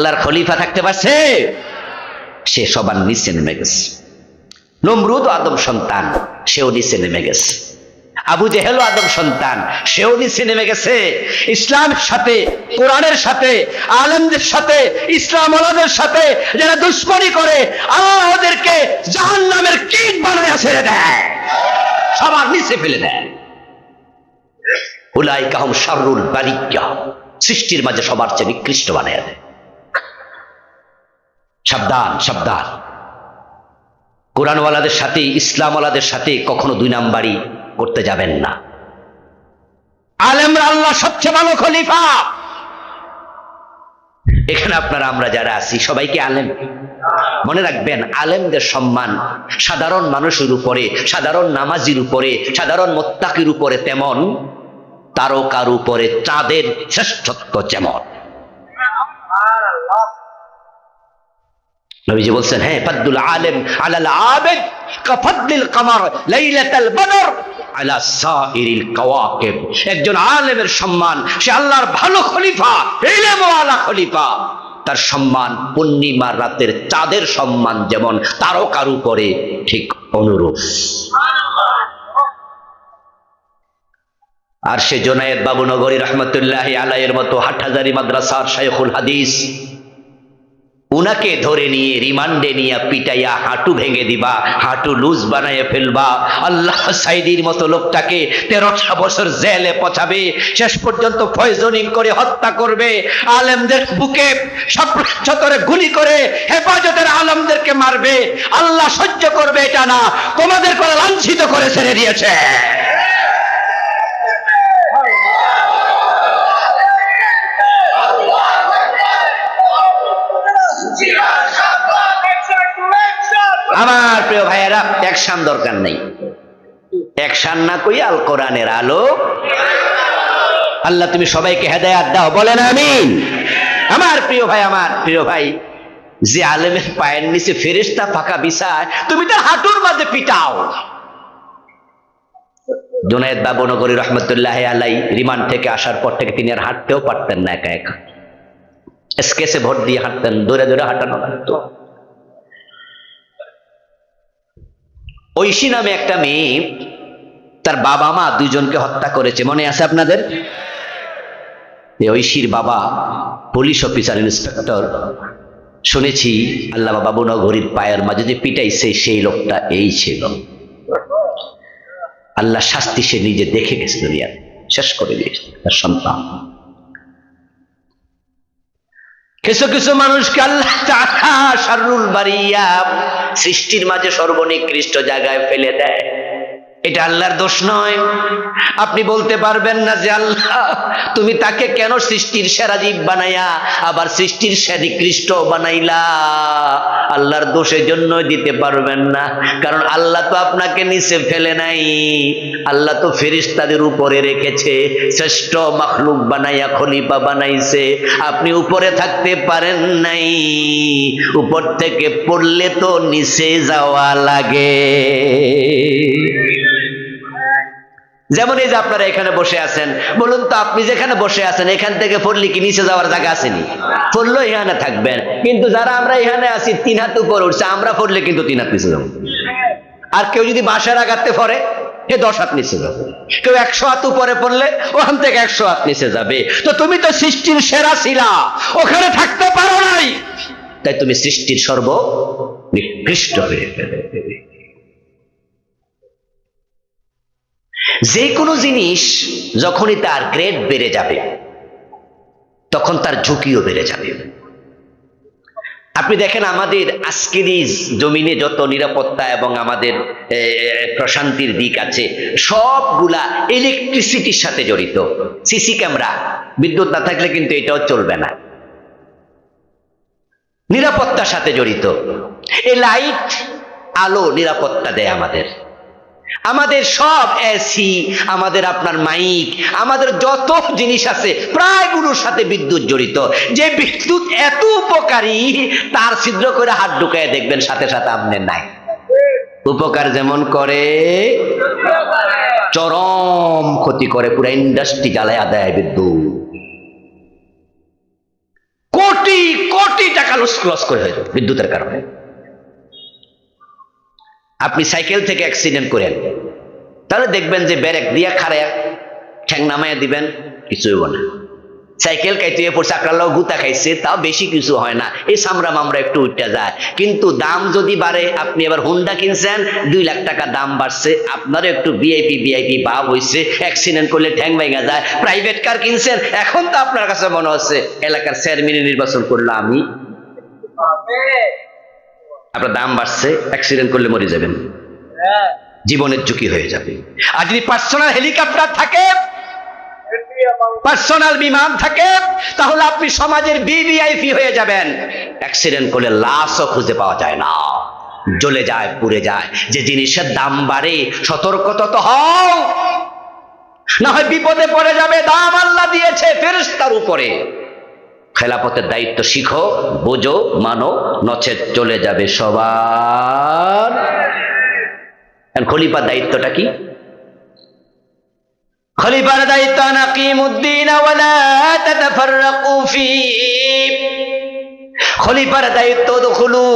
আল্লাহর খলিফা থাকতে পারছে? সে সবার নিচে নেমে গেছে। নমরুদ আদম সন্তান, সেও নিচে নেমে গেছে। আবু জেহেল আদম সন্তান, সেও নিচে নেমে গেছে। ইসলামের সাথে, কোরআনের সাথে, আলেমদের সাথে, ইসলাম ওয়ালাদের সাথে যারা দুশ্মনী করে, আল্লাহ ওদেরকে জাহান্নামের কীট বানায় ছেড়ে দেয়, সবার নিচে ফেলে দেয়। উলাইকা হুম শাররুল বারিয়া, সৃষ্টির মাঝে সবার চেয়ে নিকৃষ্ট বানায় দেয়। সাবধান, সাবধান। কোরআনওয়ালাদের সাথে, ইসলামওয়ালাদের সাথে কখনো দুই নাম্বারি করতে যাবেন না। আলেমরা আল্লাহ সবচেয়ে ভালো খলিফা। এখানে আপনারা আমরা যারা আছি সবাই কি আলেম? মনে রাখবেন, আলেমদের সম্মান সাধারণ মানুষের উপরে, সাধারণ নামাজির উপরে, সাধারণ মুত্তাকির উপরে তেমন, তারকার উপরে চাঁদের শ্রেষ্ঠত্ব যেমন। নবীজি বলছেন, হ্যাঁ, ফাদ্দুল আলেম আলাল আবিদ কাফাদ্দিল কামার লাইলাতাল বদর আলা সাইরিল কাওয়াকিব। একজন আলেমের সম্মান, সে আল্লাহর ভালো খলিফা, ইলমওয়ালা খলিফা, তার সম্মান পূর্ণিমার রাতের চাঁদের সম্মান যেমন, তারকার উপরে ঠিক অনুরূপ। আর সে জুনায়েদ বাবুনগরী রহমতুল্লাহি আলাইহির মতো হাটহাজারী মাদ্রাসার শাইখুল হাদিস, উনাকে ধরে নিয়ে রিমান্ডে নিয়ে পিটাইয়া হাঁটু ভেঙে দিবা, হাঁটু লুজ বানাইয়া ফেলবা। আল্লাহ সাইদির মতো লোকটাকে 13টা বছর জেলে পচাবে, শেষ পর্যন্ত পয়জনিং করে হত্যা করবে। আলেমদের বুকে সপ্রচ্ছতরে গুলি করে হেফাজতের আলেমদেরকে মারবে। আল্লাহ সহ্য করবে এটা না, তোমাদের করে লাঞ্ছিত করে ছেড়ে দিয়েছে। আমার প্রিয় ভাইয়েরা, অ্যাকশন দরকার নেই। অ্যাকশন না কই আল কোরআনের আলো। আল্লাহ তুমি সবাইকে হেদায়েত দাও, বলেন আমিন। আমার প্রিয় ভাই, আমার প্রিয় ভাই, যে আলেমের পায়ের নিচে ফেরেশতা ফাঁকা বিছায়, তুমি তার হাঁটুর মাঝে পিটাও। জুনায়েদ বাবুনগরী রহমতুল্লাহি আলাইহি রিমান্ড থেকে আসার পর থেকে তিনি আর হাঁটতেও পারতেন না, একা একা স্কেচে ভোট দিয়ে হাঁটতেন, দৌড়ে দৌড়ে হাঁটানো লাগতো। ঐশী নামে একটা মেয়ে, তার বাবা মা দুইজনকে হত্যা করেছে, মনে আছে আপনাদের? ঐশীর বাবা পুলিশ অফিসার, ইন্সপেক্টর। শুনেছি আল্লামা বাবুনগরীর পায়ের মাঝে যে পিটাইছে সেই লোকটা এই ছিল। আল্লাহ শাস্তি সে নিজে দেখে গেছে, দুনিয়া শেষ করে দিয়েছে তার সন্তান। কিছু কিছু মানুষকে আল্লাহ তাআলা শাররুল বারিয়া, সৃষ্টির মাঝে সর্বনিকৃষ্ট জায়গায় ফেলে দেয়। এটা আল্লাহর দোষ নয়। আপনি বলতে পারবেন না যে আল্লাহ তুমি তাকে কেন সৃষ্টির সেরা জীব বানাইয়া আবার সৃষ্টির নিকৃষ্ট বানাইলা। আল্লাহর দোষের জন্য দিতে পারবেন না, কারণ আল্লাহ তো আপনাকে নিচে ফেলে নাই। আল্লাহ তো ফেরেশতাদের উপরে রেখেছে, শ্রেষ্ঠ মাখলুক বানাইয়া খলিফা বানাইছে। আপনি উপরে থাকতে পারেন নাই, উপর থেকে পড়লে তো নিচে যাওয়া লাগে। যেমন এই যে আপনারা এখানে বসে আছেন, বলুন তো আপনি যেখানে বসে আছেন এখান থেকে পড়লে কি নিচে যাওয়ার জায়গা আসেনি? পড়লো এখানে থাকবেন, কিন্তু যারা আমরা এখানে আছি 3 হাত উপর উঠছে, আমরা পড়লে কিন্তু 3 হাত নিচে যাবো। আর কেউ যদি বাসার আঘাতে পড়ে, এ 10 হাত নিচে যাবে। কেউ 100 হাত উপরে পড়লে ওখান থেকে 100 হাত নিচে যাবে। তো তুমি তো সৃষ্টির সেরা ছিলা, ওখানে থাকতে পারো নাই, তাই তুমি সৃষ্টির সর্বনিকৃষ্ট হয়ে গেলে। যে কোনো জিনিস যখনই তার গ্রেড বেড়ে যাবে, তখন তার ঝুঁকিও বেড়ে যাবে। আপনি দেখেন আমাদের আজকের এই জমিনে যত নিরাপত্তা এবং আমাদের প্রশান্তির দিক আছে, সবগুলা ইলেকট্রিসিটির সাথে জড়িত। সিসি ক্যামেরা, বিদ্যুৎ না থাকলে কিন্তু এটাও চলবে না, নিরাপত্তার সাথে জড়িত। এই লাইট আলো নিরাপত্তা দেয় আমাদের। আমাদের সব এসি, আমাদের আপনার মাইক, আমাদের যত জিনিস আছে প্রায়গুলোর সাথে বিদ্যুৎ জড়িত। যে বিদ্যুৎ এত উপকারী, তার ছিদ্র করে হাত ঢুকায় দেখবেন সাথে সাথে আপনি নাই। উপকার যেমন করে চরম ক্ষতি করে, পুরো ইন্ডাস্ট্রি জ্বালায়া দেয় বিদ্যুৎ। কোটি কোটি টাকা লস করে হয়ে যাবে বিদ্যুতের কারণে। আপনি সাইকেল থেকে অ্যাক্সিডেন্ট করেন, তাহলে দেখবেন যে ব্যারেক দিয়া খাড়ায় ঠ্যাং নামাইয়া দিবেন, কিছু হইব না। সাইকেল কাইতে পড়ছে, আকরাল্লাহ গুতা খাইছে, তাও বেশি কিছু হয় না, এই সামরা মামরা একটু উঠতে যায়। কিন্তু দাম যদি বাড়ে, আপনি এবার হুন্ডা কিনছেন, 2 লাখ টাকা দাম বাড়ছে, আপনারও একটু ভিআইপি ভাব হয়েছে, অ্যাক্সিডেন্ট করলে ঠ্যাং ভেঙে যায়। প্রাইভেট কার কিনছেন, এখন তো আপনার কাছে মনে হচ্ছে এলাকার চেয়ারম্যান নির্বাচন করলো আমি, আপনার দাম বাড়ছে, অ্যাক্সিডেন্ট করলে মরে যাবেন, জীবনের ঝুঁকি হয়ে যাবে। আর যদি পার্সোনাল হেলিকপ্টার থাকে, পার্সোনাল বিমান থাকে, তাহলে আপনি সমাজের ভিভিআইপি হয়ে যাবেন। অ্যাক্সিডেন্ট করলে লাশও খুঁজে পাওয়া যায় না, জ্বলে যায়, পুড়ে যায়। যে জিনিসের দাম বাড়ে, সতর্ক তো হও, না হয় বিপদে পড়ে যাবে। দাম আল্লাহ দিয়েছে ফেরেশতার উপরে। খেলাফতের দায়িত্ব শিখো, বোঝো, মানো, নচেত চলে যাবে সবার। খলিফার দায়িত্বটা কি? খলিফার দায়িত্ব নাকিমুদ্দিন ওয়ালা তাতাফাররাকু ফি। খলিফার দায়িত্ব দুখুলু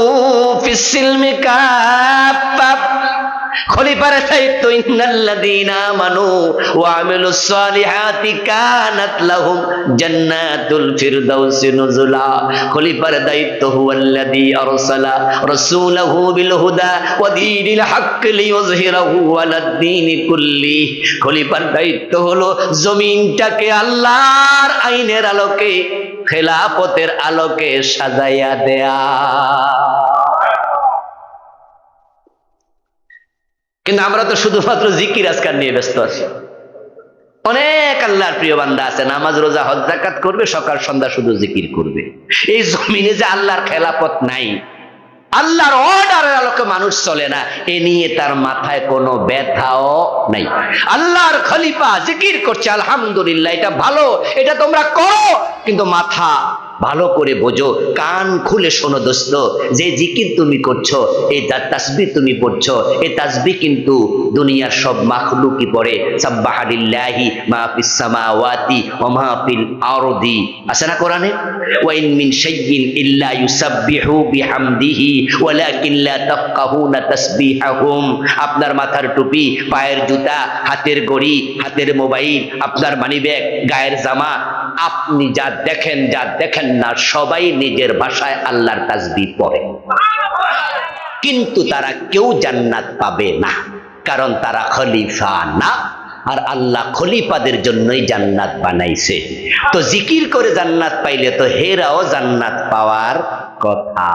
ফিস সিলমি কাফা। খলিফার দায়িত্ব ইন্নাল্লাযীনা আমানু ওয়া আমিলুস সালিহাতি কানাত লাহুম জান্নাতুল ফিরদাউসি নুজুলা। খলিফার দায়িত্ব হুয়াল্লাযী আরসালা রাসূলাহু বিল হুদা ওয়া দীনিল হক লিইয়ুযহিরাহু আলাদ দীনি কুল্লি। খলিফার দায়িত্ব হলো জমিনটাকে আল্লাহর আইনের আলোকে, খেলাফতের আলোকে সাজাইয়া দেয়া। কিন্তু আমরা তো শুধুমাত্র জিকির আজকার নিয়ে ব্যস্ত আছি। অনেক আল্লাহর প্রিয় বান্দা আছে, নামাজ রোজা হজ যাকাত করবে, সকাল সন্ধ্যা শুধু জিকির করবে। এই জমিনে যে আল্লাহর খেলাফত নাই, আল্লাহর অর্ডারের আলোকে মানুষ চলে না, এ নিয়ে তার মাথায় কোনো ব্যথাও নাই। আল্লাহর খলিফা জিকির করছে, আলহামদুলিল্লাহ, এটা ভালো, এটা তোমরা করো, কিন্তু মাথা ভালো করে বোঝো, কান খুলে শোনো দোস্ত, যে জিকির তুমি করছো, এই তাসবিহ তুমি পড়ছো, এই তাসবিহ কিন্তু দুনিয়ার সব মাখলুকই পড়ে। সাব্বাহা লিল্লাহি মা ফিস সামাওয়াতি ওয়া মা ফিল আরদি, আছে না কোরআনে? ওয়া ইন মিন শাইইন ইল্লা ইউসাব্বিহু বিহামদিহি ওয়ালাকিন লা তাফকাহুনা তাসবিহাহুম। আপনার মাথার টুপি, পায়ের জুতা, হাতের ঘড়ি, হাতের মোবাইল, আপনার মানিব্যাগ, গায়ের জামা, আপনি যা দেখেন না, সবাই নিজের ভাষায় আল্লাহর তাসবিহ পড়ে, কিন্তু তারা কেউ জান্নাত পাবে না, কারণ তারা খলিফা না। আর আল্লাহ খলিফাদের জন্যই জান্নাত বানাইছে। তো জিকির করে জান্নাত পাইলে তো হেরাও জান্নাত পাওয়ার কথা।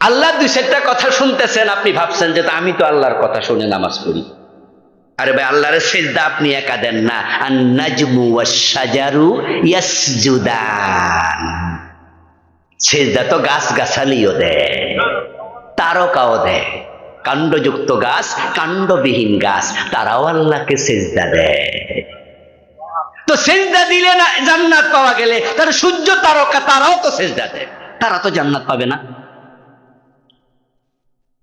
আল্লাহ 2-4টা কথা শুনতেছেন, আপনি ভাবছেন যে আমি তো আল্লাহর কথা শুনে নামাজ পড়ি। আরে ভাই, আল্লাহর সিজদা আপনি একা দেন না। আন নাজমু ওয়াস শাজারু ইয়াসজুদান। সিজদা তো গাছ গাছালিও দেয়, তারকাও দেয়, কাণ্ডযুক্ত গাছ, কাণ্ডবিহীন গাছ, তারাও আল্লাহকে সিজদা দেয়। তো সিজদা দিলে না জান্নাত পাওয়া গেলে, তার সূর্য তারকা তারাও তো সিজদা দেয়, তারা তো জান্নাত পাবে না।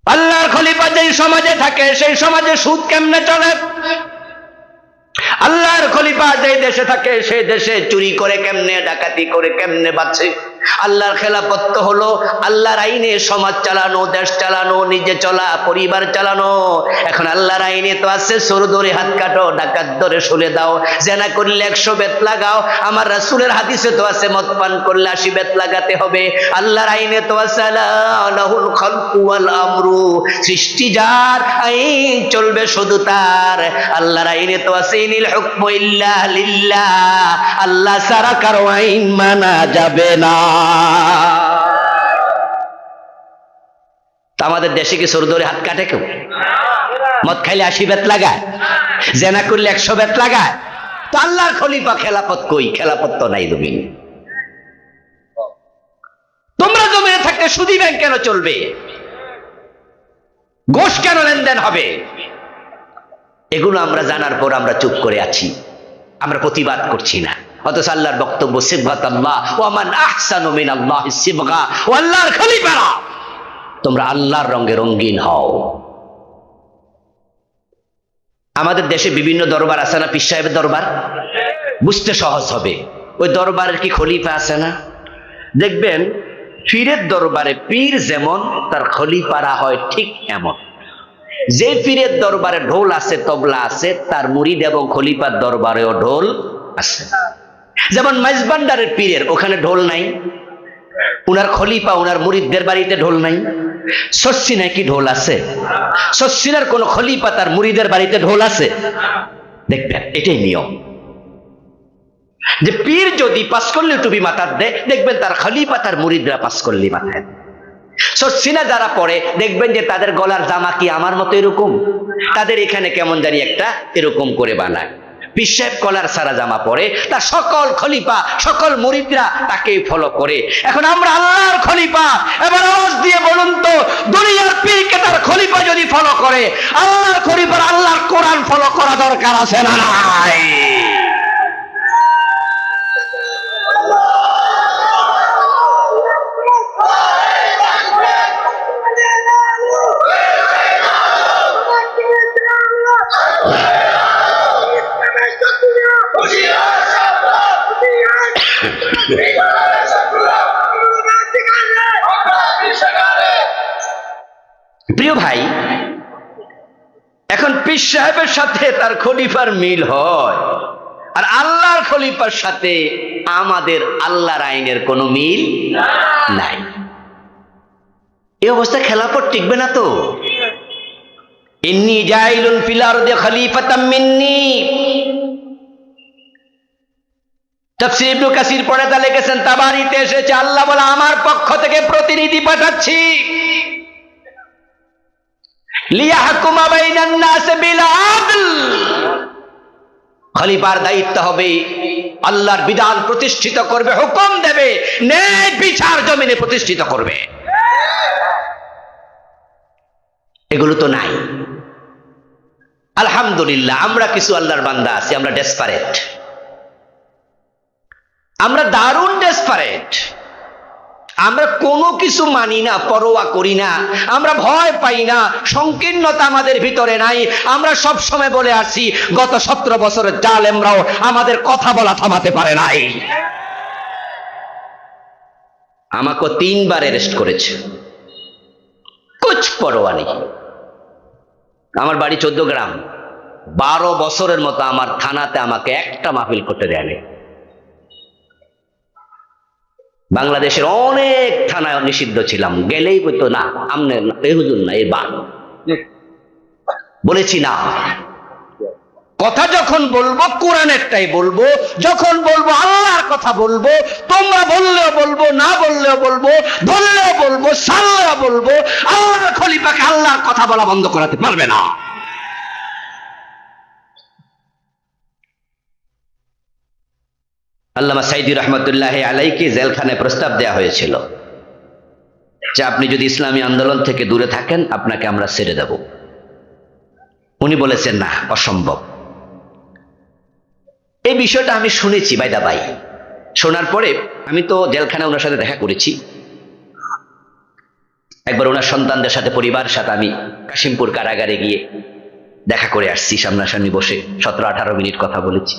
আল্লাহর খলিফা যেই সমাজে থাকে, সেই সমাজে সুদ কেমনে চলে? আল্লাহর খলিফা যেই দেশে থাকে, সেই দেশে চুরি করে কেমনে, ডাকাতি করে কেমনে বাঁচে? আল্লাহর খেলাফত হলো আল্লাহর আইনে সমাজ চালানো, দেশ চালানো, নিজে চলা, পরিবার চালানো। এখন আল্লাহর আইনে তো আছে চোর ধরে হাত কাটো, ডাকাত ধরে শুলে দাও, জেনা করলে 100 বেত লাগাও। আমার রাসূলের হাদিসে তো আছে মদ পান করলে 80 বেত লাগাতে হবে। আল্লাহর আইনে তো আছে লাহুল খালকু ওয়াল আমরু, সৃষ্টি যার, আইন চলবে শুধু তার। আল্লাহর আইনে তো আছে ইনিল হুকমু ইল্লা লিল্লাহ, আল্লাহ ছাড়া কারো আইন মানা যাবে না। আমাদের দেশে কি চোর ধরে হাত কাটে কেউ? মদ খাইলে 80 বেত লাগায়, জেনা করলে 100 বেত লাগায়। তো আল্লাহর খলিফা খেলাফত কই? খেলাফত তো নাই জমিনে। তোমরা জমিনে থাকতে সুদী ব্যাংক কেন চলবে? ঘুষ কেন লেনদেন হবে? এগুলো আমরা জানার পর আমরা চুপ করে আছি, আমরা প্রতিবাদ করছি না। অথচ আল্লাহর বক্তব্য সিবগাতাল্লাহ ওয়া মান আহসানু মিনাল্লাহি সিবগা, ও আল্লাহর খলিফারা, তোমরা আল্লাহর রঙে রঙিন হও। আমাদের দেশে বিভিন্ন দরবার আছে না, পীর সাহেবের দরবার, বুঝতে সহজ হবে। ওই দরবারের কি খলিফা আছে না? দেখবেন পীরের দরবারে পীর যেমন তার খলিফারা হয় ঠিক এমন। যে পীরের দরবারে ঢোল আছে, তবলা আছে, তার মুরিদ এবং খলিফার দরবারেও ঢোল আছে। যেমন মাইজবান্ডারের পীরের ওখানে ঢোল নাই, উনার খলিফা উনার মুরিদদের বাড়িতে ঢোল নাই। সচ্ছিনায় কি ঢোল আছে? সচ্ছিনার কোন খলিফা তার মুরিদের বাড়িতে ঢোল আছে? দেখবেন এটাই নিয়ম, যে পীর যদি পাস করলে টুপি মাথার দেয়, দেখবেন তার খলিফা তার মুরিদরা পাস করলে মাথায়। সচ্ছিনা যারা পড়ে দেখবেন যে তাদের গলার জামা কি আমার মতো এরকম, তাদের এখানে কেমন জানি একটা এরকম করে বানায়। পীর সাহেব কলার সারা জামা পরে, তার সকল খলিফা সকল মুরিদরা তাকে ফলো করে। এখন আমরা আল্লাহর খলিফা, এবার আওয়াজ দিয়ে বলুন তো, দুনিয়ার পীরকে তার খলিফা যদি ফলো করে, আল্লাহর খলিফার আল্লাহর কোরআন ফলো করা দরকার আছে না নাই? প্রিয় ভাই, এখন পীর সাহেবের সাথে তার খলিফার মিল হয়, আর আল্লাহর খলিফার সাথে আমাদের আল্লাহর আইনের কোনো মিল নাই। এই অবস্থায় খেলাফত টিকবে না তো। ইন্নী জাইলুন ফিল আরদি খলিফাতাম মিন্নী, তাফসীর ইবনে কাসির পড়ে তা লিখেছেন, তাবারিতে এসেছে আল্লাহ বলে আমার পক্ষ থেকে প্রতিনিধি পাঠাচ্ছি, লিয়াহকুমা বাইনান নাস বিল আদল। খলিফার দায়িত্ব হবে আল্লাহর বিধান প্রতিষ্ঠিত করবে, হুকুম দেবে, ন্যায় বিচার জমিনে প্রতিষ্ঠিত করবে। এগুলো তো নাই। আলহামদুলিল্লাহ আমরা কিছু আল্লাহর বান্দা আছি, আমরা ডেসপারেট, আমরা দারুণ ডেসপারেট। আমরা কোনো কিছু মানি না, পরোয়া করি না, আমরা ভয় পাই না, সংকীর্ণতা আমাদের ভিতরে নাই। আমরা সব সময় বলে আসছি, গত 17 বছরের জালেমরাও আমাদের কথা বলা থামাতে পারে নাই। আমাকে 3 বার অ্যারেস্ট করেছে, কুছ পরোয়া নেই। আমার বাড়ি 14 গ্রাম, 12 বছরের মতো আমার থানাতে আমাকে একটা মাহফিল করতে দেয়নি। বাংলাদেশের অনেক থানায় নিষিদ্ধ ছিলাম, গেলেই বলতো না আমনে এই হুজুর না, এই বান বলেছি না। কথা যখন বলবো কোরআনেরটাই বলবো, যখন বলবো আল্লাহর কথা বলবো। তোমরা বললেও বলবো, না বললেও বলবো, ধরলেও বলবো, সারলেও বলবো। আল্লাহর খলিফাকে আল্লাহর কথা বলা বন্ধ করাতে পারবে না। আল্লামা সাইদি রহমতুল্লাহ আলাইকে জেলখানায় প্রস্তাব দেওয়া হয়েছিল যে আপনি যদি ইসলামী আন্দোলন থেকে দূরে থাকেন আপনাকে আমরা ছেড়ে দেব। উনি বলেছেন না, অসম্ভব। এই বিষয়টা আমি শুনেছি বাইদা ভাই। শোনার পরে আমি তো জেলখানায় ওনার সাথে দেখা করেছি। একবার ওনার সন্তানদের সাথে, পরিবারের সাথে আমি কাশিমপুর কারাগারে গিয়ে দেখা করে আসছি, সামনাসামনি বসে 17-18 মিনিট কথা বলেছি।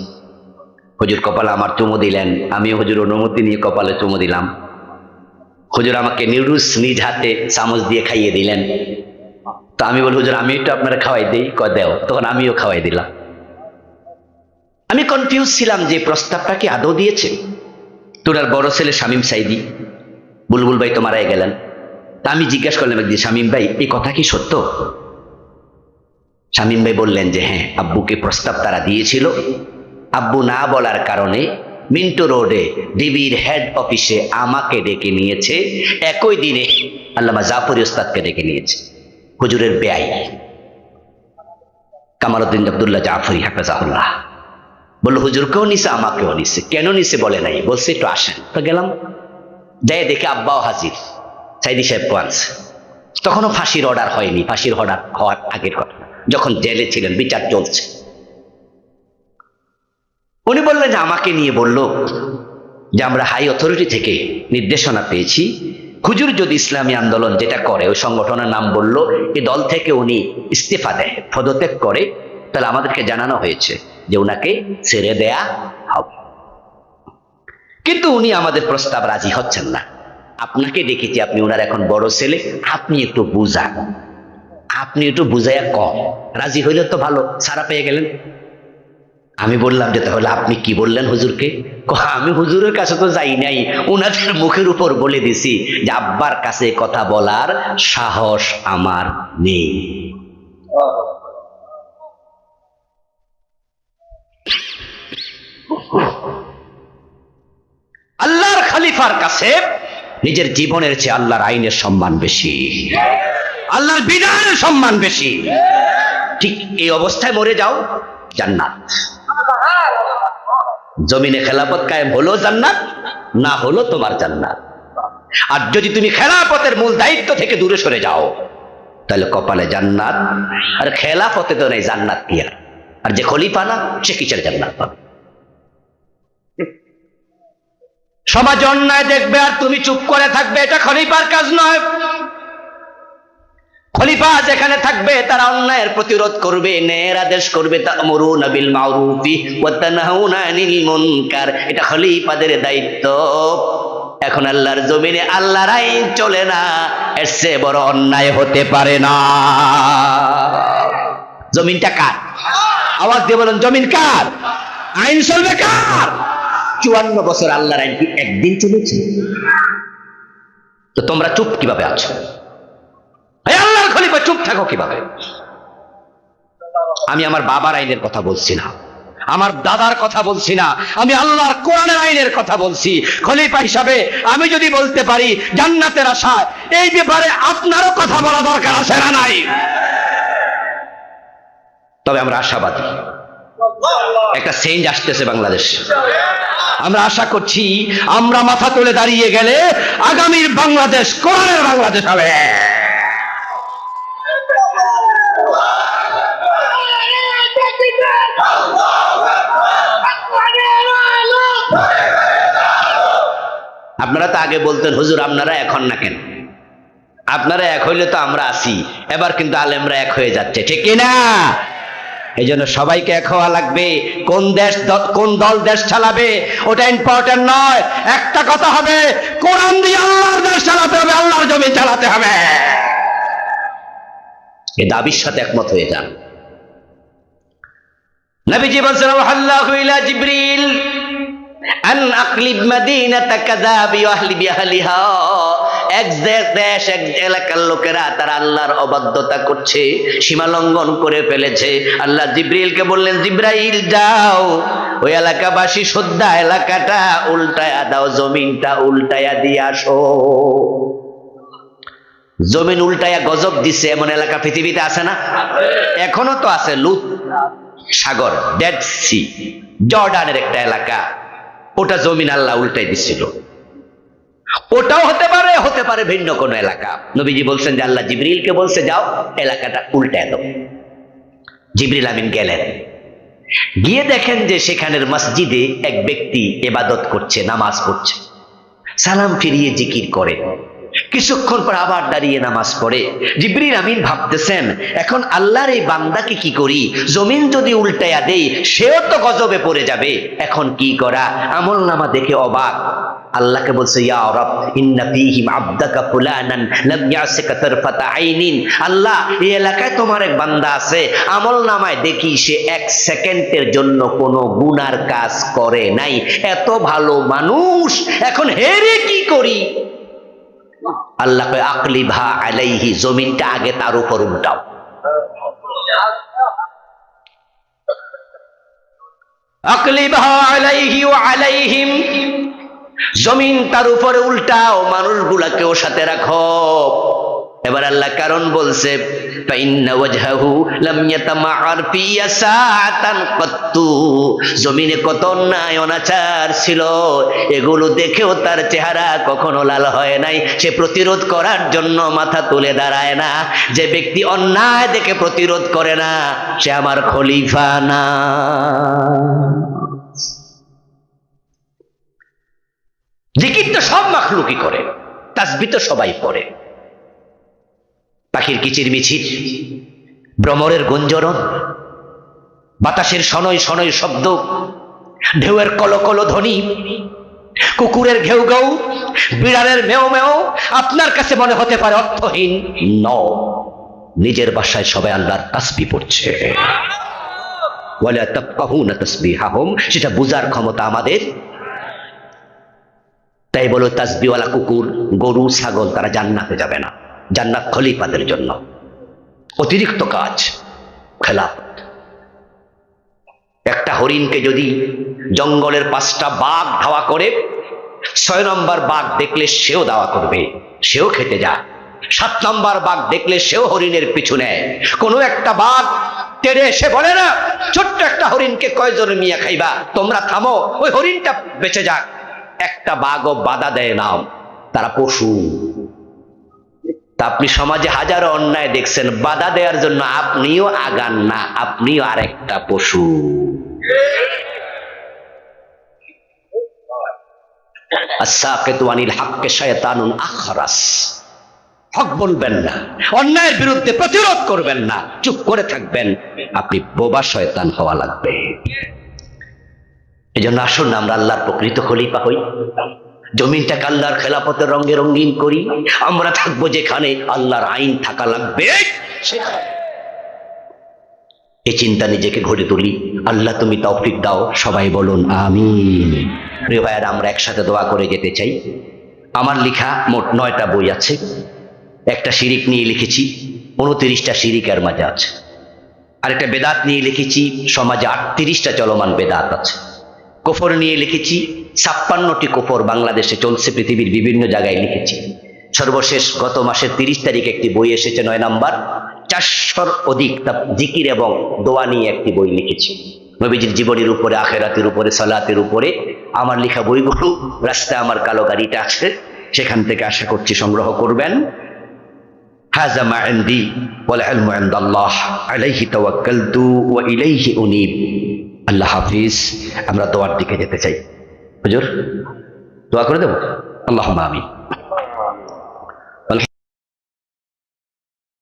হুজুর কপালে আমার চুমু দিলেন, আমিও হুজুর অনুমতি নিয়ে কপালে চুমু দিলাম। হুজুর আমাকে নিউডলস নিজ হাতে চামচ দিয়ে খাইয়ে দিলেন। তো আমি বলি, হুজুর আমি একটু আপনারা খাওয়াই দিই। দেও। তখন আমিও খাওয়াই দিলাম। আমি কনফিউজ ছিলাম যে প্রস্তাবটা কি আদৌ দিয়েছে। তোরার বড় ছেলে শামীম সাইদি, বুলবুল ভাই তো মারাই গেলেন। তা আমি জিজ্ঞাসা করলাম একদিন, শামীম ভাই এই কথা কি সত্য? শামীম ভাই বললেন যে হ্যাঁ, আব্বুকে প্রস্তাব তারা দিয়েছিল। আব্বু না বলার কারণে মিন্টো রোডে ডিবির হেড অফিসে আমাকে ডেকে নিয়েছে। একই দিনে আল্লামা জাফরি ওস্তাদকে ডেকে নিয়েছে, হুজুরের বেয়াই কামালউদ্দিন আব্দুল্লাহ জাফরি হাফেজাহুল্লাহ। বললো হুজুরকেও নিছে, আমাকেও নিছে। কেন নিছে বলে নাই, বলছে একটু আসেন। তো গেলাম, যাই দেখে আব্বাও হাজির, সাইদি সাহেব আনছে। তখনও ফাঁসির অর্ডার হয়নি, ফাঁসির অর্ডার হওয়ার আগের কথা, যখন জেলে ছিলেন, বিচার চলছে। উনি বললেন যে আমাকে নিয়ে বলল যে আমরা হাই অথরিটি থেকে নির্দেশনা পেয়েছি, হুজুর যদি ইসলামী আন্দোলন যেটা করে ওই সংগঠনের নাম বলল, এই দল থেকে উনি ইস্তেফা দেয়, পদত্যাগ করে, তাহলে আমাদেরকে জানানো হয়েছে যে উনাকে ছেড়ে দেয়া হবে, কিন্তু উনি আমাদের প্রস্তাব রাজি হচ্ছেন না। আপনাকে দেখেছি, আপনি ওনার এখন বড় ছেলে, আপনি একটু বুঝান, আপনি একটু বুঝাইয়া কম, রাজি হইলে তো ভালো, ছাড়া পেয়ে গেলেন। আমি বললাম যে তাহলে আপনি কি বললেন হুজুরকে? আমি হুজুরের কাছে তো যাই নাই, উনাদের মুখের উপর বলে দিছি যে আব্বার কাছে কথা বলার সাহস আমার নেই। আল্লাহর খলিফার কাছে নিজের জীবনের চেয়ে আল্লাহর আইনের সম্মান বেশি, আল্লাহর বিধানের সম্মান বেশি। ঠিক এই অবস্থায় মরে যাও, জান্নাত। জমিনে খেলাফত কায়েম হলো জান্নাত, না হলো তোমার জান্নাত। আর যদি তুমি খেলাফতের মূল দায়িত্ব থেকে দূরে সরে যাও, তাহলে কপালে জান্নাত, আর খেলাফতে তো নেই জান্নাত কি আর যে খলিফা না, সে কিসের জান্নাত পাবে? সমাজ অন্যায় দেখবে আর তুমি চুপ করে থাকবে, এটা খলিফার কাজ নয়। খলিফা যেখানে থাকবে তারা অন্যায়ের প্রতিরোধ করবে, ন্যায়ের আদেশ করবে, তা'মুরুনা বিল মা'রুফি ওয়া তানহাউনা আনিল মুনকার, এটা খলিফাদের দায়িত্ব। এখন আল্লাহর জমিনে আল্লাহর আইন চলে না, এর চেয়ে বড় অন্যায় হতে পারে না। জমিনটা কার? আওয়াজ দিয়ে বলুন, জমিন কার? আইন চলবে কার? 54 বছর আল্লাহর আইন কি একদিন চলেছে? তো তোমরা চুপ কিভাবে আছো? আল্লাহর খলিফা চুপ থাকো কিভাবে? আমি আমার বাবার আইনের কথা বলছি না, আমার দাদার কথা বলছি না, আমি আল্লাহর কোরআনের আইনের কথা বলছি। খলিফা হিসাবে আমি যদি বলতে পারি জান্নাতের আশায়, এই ব্যাপারে আপনারও কথা বলা দরকার আছে না নাই? তবে আমরা আশাবাদী, একটা চেঞ্জ আসতেছে বাংলাদেশ। আমরা আশা করছি আমরা মাথা তুলে দাঁড়িয়ে গেলে আগামীর বাংলাদেশ কোরআনের বাংলাদেশ হবে। আপনারা তো আগে বলতেন হুজুর আপনারা এখন না কেন? আপনারা এক হইলে তো আমরা আসি, এবার কিন্তু আলেমরা এক হয়ে যাচ্ছে, ঠিক কিনা? এই জন্য সবাইকে এক হওয়া লাগবে। কোন দল দেশ চালাবে ওটা ইম্পর্টেন্ট নয়, একটা কথা হবে, কোরআন দিয়ে আল্লাহর দেশ চালাতে হবে, আল্লাহর জমি চালাতে হবে। এই দাবির সাথে একমত হয়ে যান। নবীজি বলেছেন আল্লাহু ইলা জিবরিল আন আকলিব মাদিনাতা কাযা বিআহলি বিআহলিহা। এক দেশ এক এলাকার লোকেরা তারা আল্লাহর অবাধ্যতা করছে, সীমা লঙ্ঘন করে ফেলেছে। আল্লাহ জিবরিলকে বললেন, জিবরাইল যাও ওই এলাকাবাসী শ্রদ্ধা এলাকাটা উল্টায়া দাও, জমিনটা উল্টায়া দিয়ে আসো। জমিন উল্টায়া গজব দিছে এমন এলাকা পৃথিবীতে আছে না? এখনো তো আছে। লুত সাগর, ডেড সি, জর্ডানের একটা এলাকা, ওটা জমিন আল্লাহ উল্টাই দিছিল। ওটাও হতে পারে ভিন্ন কোন এলাকা। নবীজি বলছেন যে আল্লাহ জিবরিলকে বলছে যাও এলাকাটা উল্টায় দাও। জিবরিল আমিন গেলেন, গিয়ে দেখেন যে সেখানের মসজিদে এক ব্যক্তি ইবাদত করছে, নামাজ পড়ছে, সালাম ফিরিয়ে জিকির করে, কিছুক্ষণ পর আবার দাঁড়িয়ে নামাজ পড়ে। জিবরিল আমিন ভাবতেছেন এখন আল্লাহর এই বান্দাকে কি করি, জমিন যদি উল্টায়া দেই সেও তো গজবে পড়ে যাবে, এখন কি করা? আমলনামা দেখে অবাক। আল্লাহকে বলছে, ইয়া রব ইন্না ফীহিম আবদাকা ফুলানান লাম ইয়াসিকা তারফাতা আইনিন। আল্লাহ এই এলাকায় তোমার এক বান্দা আছে, আমলনামায় দেখি সে 1 সেকেন্ডের জন্য কোনো গুনার কাজ করে নাই, এত ভালো মানুষ, এখন হেরে কি করি? আল্লাহ কয় আকলিভা আলাইহি, জমিনটা আগে তার উপর উল্টাও। আকলিভা আলাইহি ওয়া আলাইহিম, জমিন তার উপরে উল্টাও, মানুষগুলাকেও সাথে রাখো। এবার আল্লাহ কারণ বলছে, ফাইন্না ওয়াজহাহু লাম ইয়াতামাআর ফি সাআতান কাত্তু, জমিনে কত অন্যায় অনাচার ছিল, এগুলো দেখেও তার চেহারা কখনো লাল হয় নাই, সে প্রতিরোধ করার জন্য মাথা তুলে দাঁড়ায় না। যে ব্যক্তি অন্যায় দেখে প্রতিরোধ করে না সে আমার খলিফা না। জিকির তো সব মাখলুকই করে, তাসবিহ তো সবাই পড়ে, পাখির কিচির মিচির, ভ্রমরের গুঞ্জরণ, বাতাসের শনয় শনয় শব্দ, ঢেউয়ের কলকল ধ্বনি, কুকুরের ঘেউ ঘেউ, বিড়ালের মেও মেও আপনার কাছে মনে হতে পারে অর্থহীন। নিজের বাসায় সবাই আল্লাহর তাসবিহ পড়ছে। ওয়ালা তাফকাহুনা তাসবিহাহুম, সেটা বুঝার ক্ষমতা আমাদের। তাই বলো তাসবিহওয়ালা কুকুর, গরু, ছাগল তারা জান্নাতে যাবে না। জান্নাত খলিফাদের জন্য। অতিরিক্ত কাজ খেলাফত। একটা হরিণকে যদি জঙ্গলের 5টা বাঘ ধাওয়া করে, 6 নম্বর বাঘ দেখলে সেও দাওয়া করবে, সেও খেতে যায়। 7 নম্বর বাঘ দেখলে সেও হরিণের পিছু নেয়। কোনো একটা বাঘ তেড়ে এসে বলে না, ছোট্ট একটা হরিণকে কয়জন মিয়া খাইবা, তোমরা থামো, ওই হরিণটা বেঁচে যাক। একটা বাঘও বাধা দেয় না, তারা পশু। তা আপনি সমাজে হাজারো অন্যায় দেখছেন, বাধা দেওয়ার জন্য আপনিও আগান না, আপনিও আরেকটা পশু। আস-সাকিতু আনিল হাক্কি শায়তানুন আখরাস। হক বলবেন না, অন্যায়ের বিরুদ্ধে প্রতিরোধ করবেন না, চুপ করে থাকবেন, আপনি বোবা শয়তান হওয়া লাগবে। এজন্য আসুন আমরা আল্লাহর প্রকৃত খলিফা হই, জমিনটাকে আল্লাহর খেলাফতের রঙে রঙিন করি। আমরা থাকবো যেখানে আল্লাহর আইন থাকা লাগবে সেখানে। এই চিন্তা নিজেকে গড়ে তুলি। আল্লাহ তুমি তৌফিক দাও, সবাই বলুন আমিন। প্রিয় ভাইয়েরা, আমরা একসাথে দোয়া করে যেতে চাই। আমার লেখা মোট 9টা বই আছে। একটা শিরিক নিয়ে লিখেছি, 29টা শিরিকের মাঝে আছে। আরেকটা বেদাত নিয়ে লিখেছি, সমাজে 38টা চলমান বেদাত আছে। কুফর নিয়ে লিখেছি, 56টি কুফর বাংলাদেশে চলছে, পৃথিবীর বিভিন্ন জায়গায় লিখেছি। সর্বশেষ গত মাসের 30 তারিখ একটি বই এসেছে, 9 নাম্বার। 400-র অধিক জিকির এবং দোয়া নিয়ে একটি বই লিখেছি। নবীজির জীবনের উপরে, আখেরাতের উপরে, সালাতের উপরে আমার লেখা বইগুলো রাস্তায় আমার কালো গাড়িটা আছে, সেখান থেকে আশা করছি সংগ্রহ করবেন। হাযা মা ইনদি ওয়াল ইলমু ইনদাল্লাহ আলাইহি তাওয়াক্কালতু ওয়া ইলাইহি উনীব। আল্লাহ হাফিজ। আমরা দোয়ার দিকে যেতে চাই। হুজুর দোয়া করে দেব। আল্লাহুম্মা আমিন।